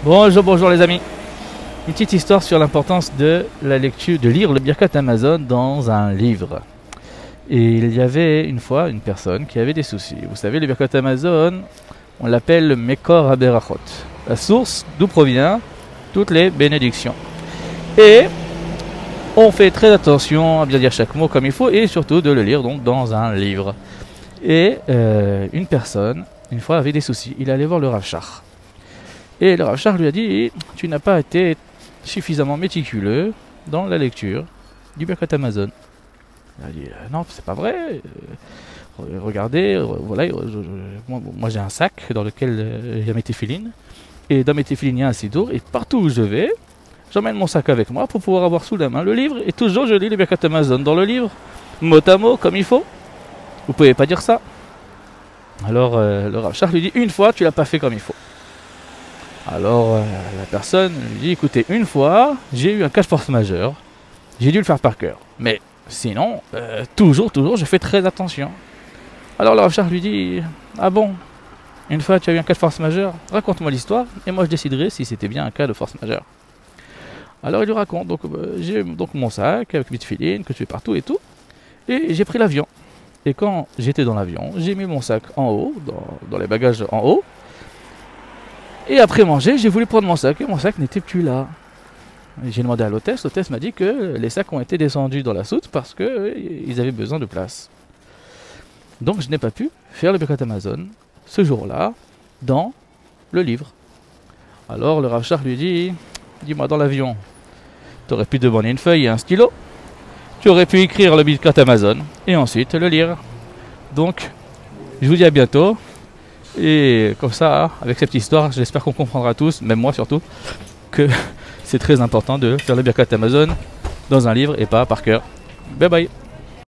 Bonjour, bonjour les amis. Une petite histoire sur l'importance de la lecture, de lire le Birkat Hamazon dans un livre. Et il y avait une fois une personne qui avait des soucis. Vous savez, le Birkat Hamazon, on l'appelle le Mekor HaBerachot, la source d'où provient toutes les bénédictions. Et on fait très attention à bien dire chaque mot comme il faut et surtout de le lire donc dans un livre. Et une personne, une fois, avait des soucis. Il allait voir le Rav Shach. Et le Rav Shach lui a dit: tu n'as pas été suffisamment méticuleux dans la lecture du Birkat Hamazon. Il a dit: non, c'est pas vrai. Regardez, voilà, moi j'ai un sac dans lequel il y a mes téphilines. Et dans mes téphilines, il y a un siddur. Et partout où je vais, j'emmène mon sac avec moi pour pouvoir avoir sous la main le livre. Et toujours, je lis le Birkat Hamazon dans le livre, mot à mot, comme il faut. Vous pouvez pas dire ça. Alors, le Rav Shach lui dit: une fois, tu l'as pas fait comme il faut. Alors la personne lui dit: écoutez, une fois j'ai eu un cas de force majeure, j'ai dû le faire par cœur, mais sinon toujours je fais très attention. Alors le Rav Shach lui dit: ah bon, une fois tu as eu un cas de force majeure, raconte-moi l'histoire et moi je déciderai si c'était bien un cas de force majeure. Alors il lui raconte: donc j'ai donc mon sac avec mes tefilines que je fais partout et tout, et j'ai pris l'avion. Et quand j'étais dans l'avion, j'ai mis mon sac en haut, dans les bagages en haut. Et après manger, j'ai voulu prendre mon sac et mon sac n'était plus là. J'ai demandé à l'hôtesse m'a dit que les sacs ont été descendus dans la soute parce qu'ils avaient besoin de place. Donc je n'ai pas pu faire le Birkat Hamazon ce jour-là dans le livre. Alors le Rav Shach lui dit: dis-moi, dans l'avion, tu aurais pu demander une feuille et un stylo, tu aurais pu écrire le Birkat Hamazon et ensuite le lire. Donc je vous dis à bientôt. Et comme ça, avec cette histoire, j'espère qu'on comprendra tous, même moi surtout, que c'est très important de faire le Birkat Hamazon dans un livre et pas par cœur. Bye bye.